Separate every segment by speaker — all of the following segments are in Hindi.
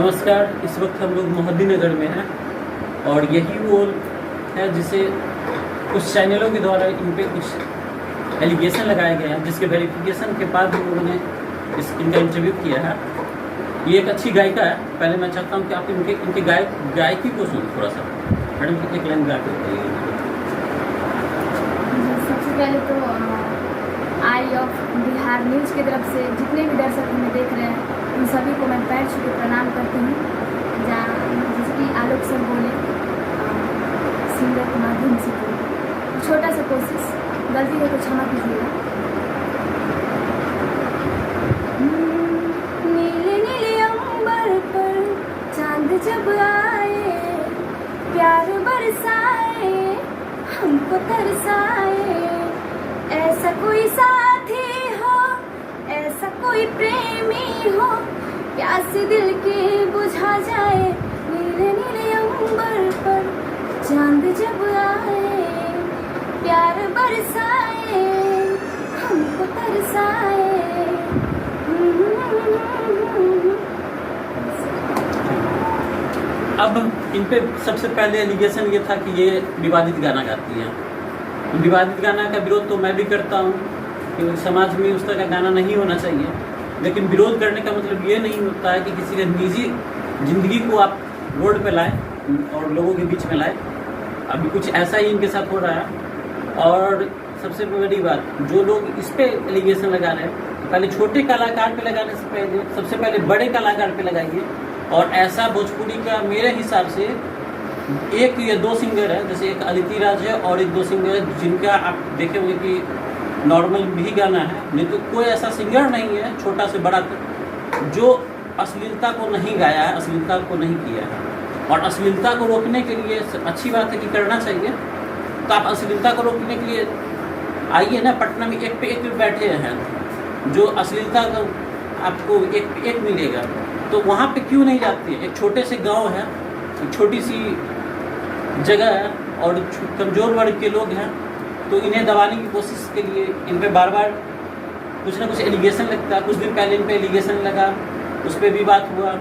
Speaker 1: नमस्कार। इस वक्त हम लोग मोहद्दी नगर में हैं और यही वो है जिसे कुछ चैनलों के द्वारा इन पे कुछ एलिगेशन लगाए गए हैं, जिसके वेरिफिकेशन के बाद हम लोगों ने इनका इंटरव्यू किया है। ये एक अच्छी गायिका है। पहले मैं चाहता हूँ कि आप इनके गायकी को सुन थोड़ा सा। मैडम एक लाइन गा के बताइए।
Speaker 2: सबसे पहले तो आई ऑफ बिहार न्यूज़ की तरफ से जितने भी दर्शक हमें देख रहे हैं उन सभी को मैं पैर छू के प्रणाम करती हूँ। जहाँ जैसे कि आलोक सर बोले सिंगर के माध्यम से बोले, छोटा सा कोशिश, गलती हो तो क्षमा कीजिएगा। नीले नीले अंबर पर चांद जब आए, प्यार बरसाए, हमको तरसाए, ऐसा कोई साथी हो, ऐसा कोई प्रेमी हो, प्यास दिल की बुझा जाए। नीले नीले अंबर पर चांद जब आए, प्यार बरसाए, हमको तरसाए।
Speaker 1: अब इन पे सबसे पहले एलिगेशन ये था कि ये विवादित गाना गाती हैं। विवादित गाना का विरोध तो मैं भी करता हूँ क्योंकि समाज में उस तरह का गाना नहीं होना चाहिए, लेकिन विरोध करने का मतलब ये नहीं होता है कि किसी का निजी जिंदगी को आप रोड पे लाए और लोगों के बीच में लाए। अभी कुछ ऐसा ही इनके साथ हो रहा है। और सबसे बड़ी बात, जो लोग इस पे एलिगेशन लगा रहे हैं, पहले छोटे कलाकार पे लगाने से पहले सबसे पहले बड़े कलाकार पे लगाइए। और ऐसा भोजपुरी का मेरे हिसाब से एक या दो सिंगर है, जैसे एक अदिति राज है और एक दो सिंगर है जिनका आप देखे होंगे कि नॉर्मल भी गाना है, नहीं तो कोई ऐसा सिंगर नहीं है छोटा से बड़ा तक जो अश्लीलता को नहीं गाया है, अश्लीलता को नहीं किया है। और अश्लीलता को रोकने के लिए अच्छी बात है कि करना चाहिए। तो आप अश्लीलता को रोकने के लिए आइए ना, पटना में एक पे एक बैठे हैं जो अश्लीलता का आपको एक पे एक मिलेगा, तो वहाँ पे क्यों नहीं जाती है? एक छोटे से गांव है, एक छोटी सी जगह है और कमज़ोर वर्ग के लोग हैं, तो इन्हें दबाने की कोशिश के लिए इन पे बार बार कुछ ना कुछ एलिगेशन लगता है। कुछ दिन पहले इन पे एलिगेशन लगा, उस पर भी बात हुआ।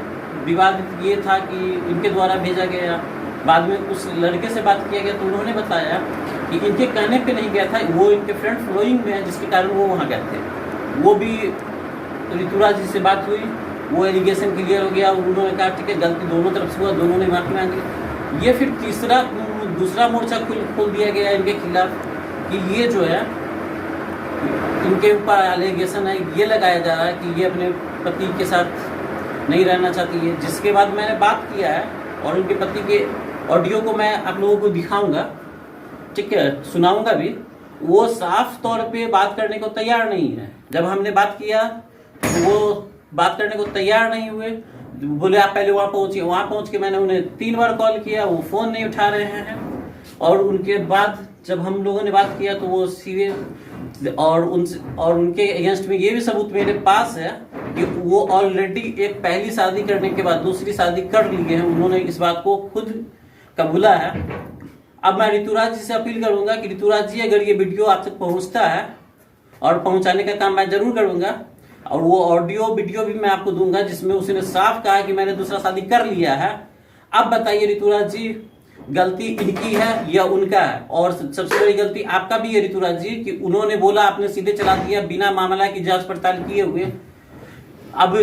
Speaker 1: विवाद ये था कि इनके द्वारा भेजा गया, बाद में उस लड़के से बात किया गया तो उन्होंने बताया कि इनके कहने पे नहीं गया था, वो इनके फ्रेंड फॉलोइंग में है जिसके कारण वो वहाँ गए थे। वो भी ऋतुराज जी से बात हुई, वो एलिगेशन क्लियर हो गया, उन्होंने कहा ठीक है गलती दोनों तरफ से हुआ, दोनों ने माफी मांगी। ये फिर दूसरा मोर्चा खोल दिया गया इनके खिलाफ कि ये जो है इनके ऊपर एलिगेशन है, ये लगाया जा रहा है कि ये अपने पति के साथ नहीं रहना चाहती है। जिसके बाद मैंने बात किया है और उनके पति के ऑडियो को मैं आप लोगों को दिखाऊंगा, ठीक है, सुनाऊंगा भी। वो साफ तौर पे बात करने को तैयार नहीं है। जब हमने बात किया तो वो बात करने को तैयार नहीं हुए, बोले आप पहले वहाँ पहुँचिए। वहाँ पहुँच के मैंने उन्हें 3 बार कॉल किया, वो फ़ोन नहीं उठा रहे हैं। और उनके बाद जब हम लोगों ने बात किया तो वो सीरियस और उनके अगेंस्ट में ये भी सबूत मेरे पास है कि वो ऑलरेडी एक पहली शादी करने के बाद दूसरी शादी कर लिए हैं। उन्होंने इस बात को खुद कबूला है। अब मैं ऋतुराज जी से अपील करूंगा कि ऋतुराज जी, अगर ये वीडियो आप तक पहुंचता है, और पहुंचाने का काम मैं जरूर करूंगा, और वो ऑडियो वीडियो भी मैं आपको दूंगा जिसमें उसने साफ कहा कि मैंने दूसरा शादी कर लिया है। अब बताइए ऋतुराज जी, गलती इनकी है या उनका है? और सबसे बड़ी गलती आपका भी है ऋतुराज जी कि उन्होंने बोला, आपने सीधे चला दिया बिना मामला की जांच पड़ताल किए हुए। अब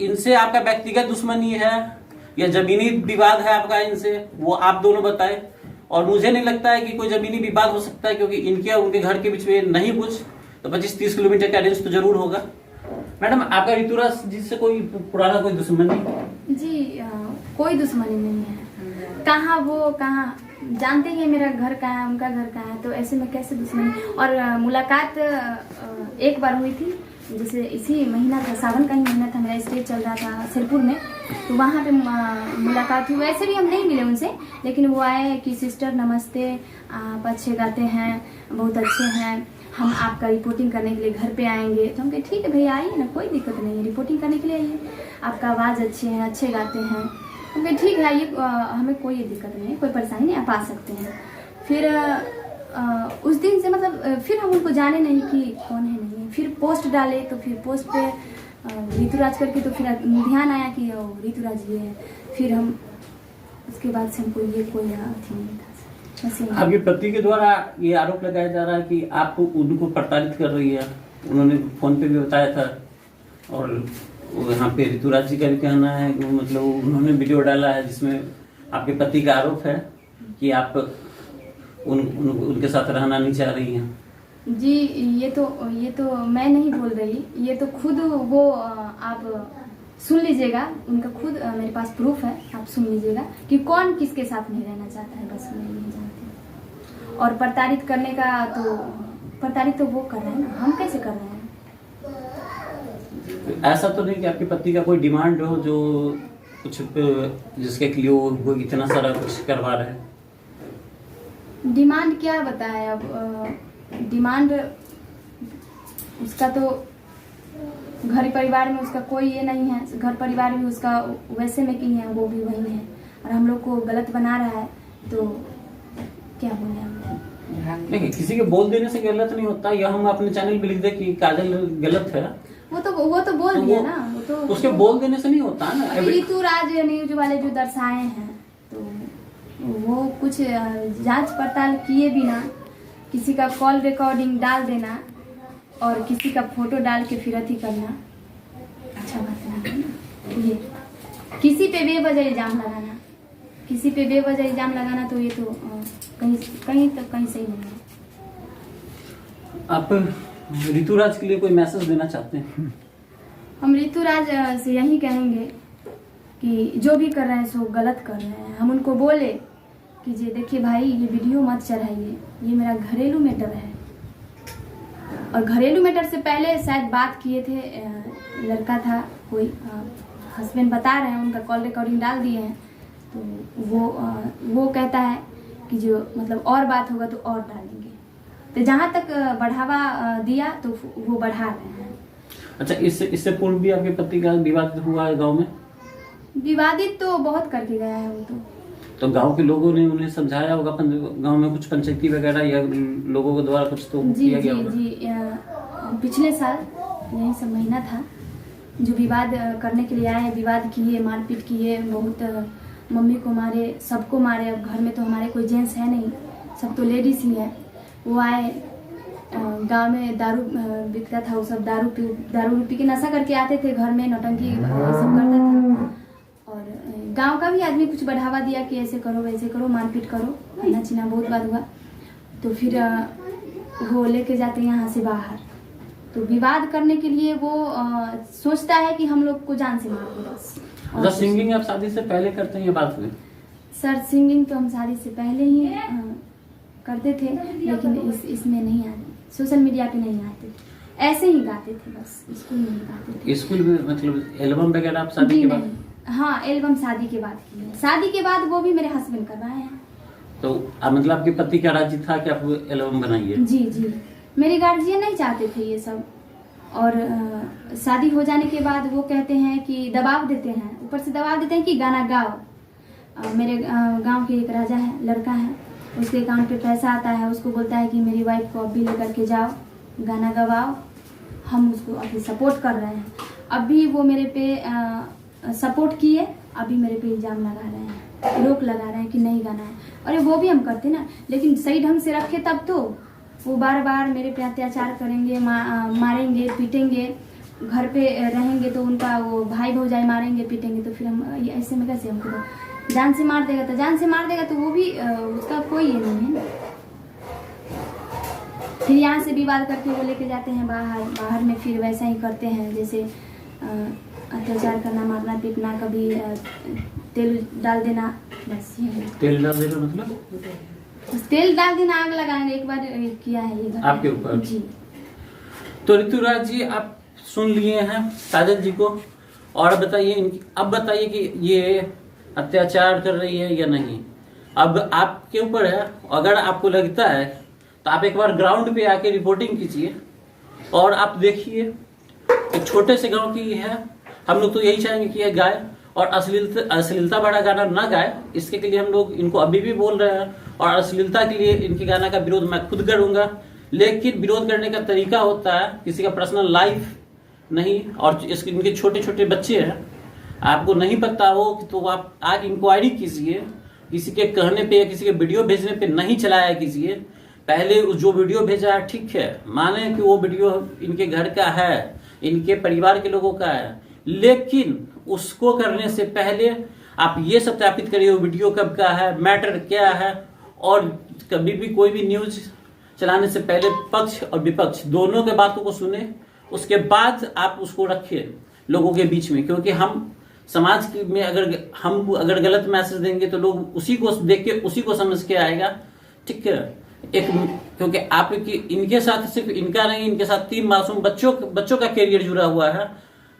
Speaker 1: इनसे आपका व्यक्तिगत दुश्मनी है या जमीनी विवाद है आपका इनसे, वो आप दोनों बताएं। और मुझे नहीं लगता है कि कोई जमीनी विवाद हो सकता है, क्योंकि इनके और उनके घर के बीच में नहीं कुछ तो 25-30 किलोमीटर का रेंज तो जरूर होगा। मैडम, आपका ऋतुराज जी से कोई पुराना कोई दुश्मनी?
Speaker 2: जी कोई दुश्मनी नहीं है। कहाँ वो कहाँ जानते हैं मेरा घर कहाँ है, उनका घर कहाँ है, तो ऐसे में कैसे दुश्मनी। और मुलाकात एक बार हुई थी, जैसे इसी महीना था, सावन का ही महीना था, मेरा स्टेज चल रहा था सिरपुर में, तो वहाँ पे मुलाकात हुई। वैसे भी हम नहीं मिले उनसे, लेकिन वो आए कि सिस्टर नमस्ते, आप अच्छे गाते हैं, बहुत अच्छे हैं, हम आपका रिपोर्टिंग करने के लिए घर पे आएंगे। तो हम कहे ठीक है भैया आइए ना, कोई दिक्कत नहीं है, रिपोर्टिंग करने के लिए आइए, आपका आवाज़ अच्छी है, अच्छे गाते हैं। हम कहे ठीक है आइए, हमें कोई दिक्कत नहीं है, कोई परेशानी नहीं, आप आ सकते हैं। फिर उस दिन से मतलब फिर हम उनको जाने नहीं कि कौन है नहीं है। फिर पोस्ट डाले तो फिर पोस्ट पे ऋतुराज करके तो फिर ध्यान आया कि ऋतुराज ये है। फिर हम उसके बाद से हमको ये कोई अथी नहीं था।
Speaker 1: आपके पति के द्वारा ये आरोप लगाया जा रहा है कि आप उनको प्रताड़ित कर रही है। उन्होंने फोन पे भी बताया था और यहाँ पे ऋतुराज जी का भी कहना है कि मतलब उन्होंने वीडियो डाला है जिसमें आपके पति का आरोप है कि आप उनके साथ रहना नहीं चाह रही हैं।
Speaker 2: जी ये तो मैं नहीं बोल रही, ये तो खुद वो आप सुन लीजिएगा, उनका खुद मेरे पास प्रूफ है, आप सुन लीजिएगा कि कौन किसके साथ नहीं रहना चाहता है, बस मैं नहीं जानती। और प्रताड़ित करने का तो प्रताड़ित तो वो कर रहे हैं ना, हम कैसे कर रहे हैं।
Speaker 1: ऐसा तो नहीं कि आपके पति का कोई डिमांड हो जो कुछ जिसके लिए वो इतना सारा कुछ करवा रहे हैं।
Speaker 2: डिमांड क्या बताए अब, डिमांड उसका तो घर परिवार में उसका कोई ये नहीं है, घर परिवार भी उसका वैसे में की है, वो भी वही है और हम लोग को गलत बना रहा है, तो क्या बोले हम।
Speaker 1: नहीं, किसी के बोल देने से गलत नहीं होता, या हम अपने चैनल पे लिख दे कि काजल गलत है,
Speaker 2: वो तो बोल दिया ना, वो तो
Speaker 1: उसके बोल देने से नहीं होता ना।
Speaker 2: ऋतुराज न्यूज वाले जो दर्शाए हैं तो वो कुछ जांच पड़ताल किए बिना किसी का कॉल रिकॉर्डिंग डाल देना और किसी का फोटो डाल के फिर अथी करना अच्छा बात नहीं है। ये किसी पे बेवजह इल्जाम लगाना, किसी पे बेवजह इल्जाम लगाना तो ये तो कहीं सही नहीं है।
Speaker 1: आप ऋतुराज के लिए कोई मैसेज देना चाहते हैं?
Speaker 2: हम ऋतुराज से यही कहेंगे कि जो भी कर रहे हैं सो गलत कर रहे हैं। हम उनको बोले कि जी देखिए भाई, ये वीडियो मत चढ़ाइए, ये मेरा घरेलू मैटर है। और घरेलू मैटर से पहले शायद बात किए थे, लड़का था कोई, हस्बैंड बता रहे हैं, उनका कॉल रिकॉर्डिंग डाल दिए हैं, तो वो कहता है कि जो मतलब और बात होगा तो और डालेंगे। तो जहाँ तक बढ़ावा दिया तो वो बढ़ा रहे हैं।
Speaker 1: अच्छा, इससे पूर्व भी आपके पति का विवाद हुआ है गांव में?
Speaker 2: विवादित तो बहुत करके गया है वो तो
Speaker 1: गांव के लोगों ने उन्हें समझाया होगा, गांव में कुछ पंचायती वगैरह या लोगों के द्वारा कुछ तो किया गया होगा?
Speaker 2: जी पिछले साल यही सब महीना था जो विवाद करने के लिए आए, विवाद किए, मारपीट किए, बहुत मम्मी को मारे, सबको मारे। अब घर में तो हमारे कोई जेंट्स है नहीं, सब तो लेडीज ही है। वो आए, गांव में दारू बिकता था, वो सब दारू पी के नशा करके आते थे, घर में नौटंकी सब करता था। और गांव का भी आदमी कुछ बढ़ावा दिया कि ऐसे करो वैसे करो, मारपीट करो, खाना छीना बहुत बात हुआ। तो फिर वो लेके जाते हैं यहाँ से बाहर। तो विवाद करने के लिए वो सोचता है कि हम लोग को जान से मार दो बस।
Speaker 1: और सिंगिंग आप शादी से पहले करते हैं, ये बात हुई?
Speaker 2: सर सिंगिंग तो हम शादी से पहले ही करते थे, लेकिन इसमें नहीं आते, सोशल मीडिया पे नहीं आते, ऐसे ही गाते थे बस, स्कूल में गाते थे।
Speaker 1: स्कूल में मतलब एल्बम वगैरह आप शादी के बाद?
Speaker 2: हाँ, एल्बम शादी के बाद की है। शादी के बाद वो भी मेरे हस्बैंड करवाए हैं।
Speaker 1: तो मतलब आपके पति का राजी था कि आप एल्बम बनाइए?
Speaker 2: जी मेरे गार्जियन नहीं चाहते थे ये सब। और शादी हो जाने के बाद वो कहते हैं कि दबाव देते हैं, ऊपर से दबाव देते हैं कि गाना गाओ। मेरे गांव के एक राजा है, लड़का है, उसके अकाउंट पे पैसा आता है, उसको बोलता है कि मेरी वाइफ को अभी लेकर के जाओ, गाना गवाओ। हम उसको अभी सपोर्ट कर रहे हैं। अभी वो मेरे पे सपोर्ट किए, अभी मेरे पे इल्जाम लगा रहे हैं, रोक लगा रहे हैं कि नहीं गाना है। अरे वो भी हम करते ना, लेकिन सही ढंग से रखे तब तो। वो बार बार मेरे पे अत्याचार करेंगे, मारेंगे, पीटेंगे, घर पे रहेंगे तो उनका वो भाई भौजाई मारेंगे, पीटेंगे, तो फिर हम ऐसे में कैसे, हमको जान से मार देगा तो जान से मार देगा, तो वो भी उसका कोई ये नहीं है ना। फिर यहाँ से विवाद करके वो लेके जाते हैं बाहर में, फिर वैसा ही करते हैं जैसे अत्याचार करना, मारना, पीटना, कभी तेल डाल देना, बस ये।
Speaker 1: तेल डाल देना मतलब?
Speaker 2: तेल डाल देना, आग लगाएंगे। एक बार किया है ये
Speaker 1: आपके ऊपर?
Speaker 2: जी।
Speaker 1: तो ऋतुराज जी, आप सुन लिए हैं काजल जी को, और बताइए, अब बताइए कि ये अत्याचार कर रही है या नहीं। अब आपके ऊपर है, अगर आपको लगता है तो आप एक बार ग्राउंड पे आके रिपोर्टिंग कीजिए और आप देखिए। एक छोटे से गांव की है, हम लोग तो यही चाहेंगे कि ये गाय और अश्लीलता भरा गाना ना गाए। इसके लिए हम लोग इनको अभी भी बोल रहे हैं, और अश्लीलता के लिए इनके गाना का विरोध मैं खुद करूंगा। लेकिन विरोध करने का तरीका होता है, किसी का पर्सनल लाइफ नहीं, और इसके इनके छोटे छोटे बच्चे हैं, आपको नहीं पता हो तो आप आज इंक्वायरी कीजिए। किसी के कहने पे या किसी के वीडियो भेजने पे नहीं चलाया कीजिए। पहले जो वीडियो भेजा है ठीक है, माने कि वो वीडियो इनके घर का है, इनके परिवार के लोगों का है, लेकिन उसको करने से पहले आप ये सत्यापित करिए वो वीडियो कब का है, मैटर क्या है। और कभी भी कोई भी न्यूज चलाने से पहले पक्ष और विपक्ष दोनों के बातों को सुने, उसके बाद आप उसको रखिए लोगों के बीच में। क्योंकि हम समाज में अगर गलत मैसेज देंगे तो लोग उसी को देख के उसी को समझ के आएगा, ठीक है। क्योंकि आपकी इनके साथ सिर्फ इनका नहीं, इनके साथ 3 मासूम बच्चों का करियर जुड़ा हुआ है।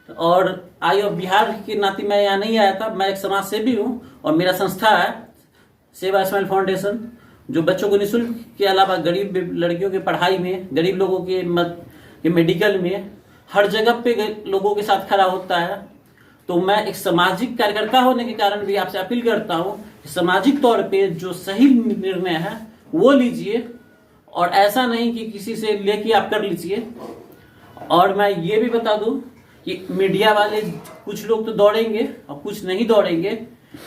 Speaker 1: और बिहार के नाते मैं यहाँ नहीं आया था, मैं एक समाज सेवी हूँ और मेरा संस्था है सेवा स्माइल फाउंडेशन, जो बच्चों को निःशुल्क के अलावा गरीब लड़कियों की पढ़ाई में, गरीब लोगों के मेडिकल में, हर जगह पे लोगों के साथ खड़ा होता है। तो मैं एक सामाजिक कार्यकर्ता होने के कारण भी आपसे अपील करता हूँ कि सामाजिक तौर पे जो सही निर्णय है वो लीजिए, और ऐसा नहीं कि किसी से लेके आप कर लीजिए। और मैं ये भी बता दूं कि मीडिया वाले कुछ लोग तो दौड़ेंगे और कुछ नहीं दौड़ेंगे,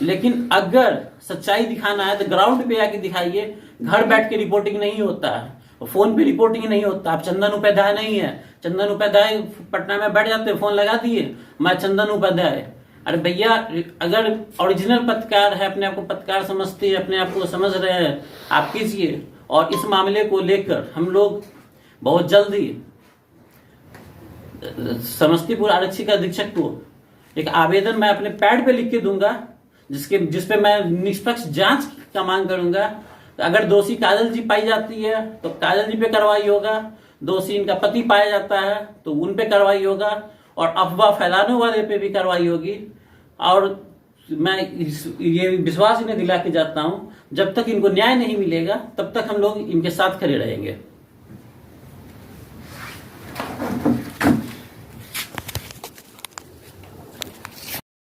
Speaker 1: लेकिन अगर सच्चाई दिखाना है तो ग्राउंड पे आके दिखाइए। घर बैठ के रिपोर्टिंग नहीं होता है, फोन पे रिपोर्टिंग नहीं होता। आप चंदन उपाध्याय नहीं है, चंदन उपाध्याय पटना में बैठ जाते हैं, फोन लगा दिए, मैं चंदन उपाध्याय। अरे भैया, अगर ओरिजिनल पत्रकार है, अपने आप को पत्रकार समझते हैं, अपने आप को समझ रहे हैं, आप कीजिए। और इस मामले को लेकर हम लोग बहुत जल्दी समस्तीपुर आरक्षी अधीक्षक को एक आवेदन मैं अपने पैड पे लिख के दूंगा, जिसपे मैं निष्पक्ष जांच का मांग करूंगा। अगर दोषी काजल जी पाई जाती है तो काजल जी पे कार्रवाई होगा, दोषी इनका पति पाया जाता है तो उन पे कार्रवाई होगा, और अफवाह फैलाने वाले पे भी कार्रवाई होगी। और मैं ये विश्वास इन्हें दिला के जाता हूं, जब तक इनको न्याय नहीं मिलेगा तब तक हम लोग इनके साथ खड़े रहेंगे।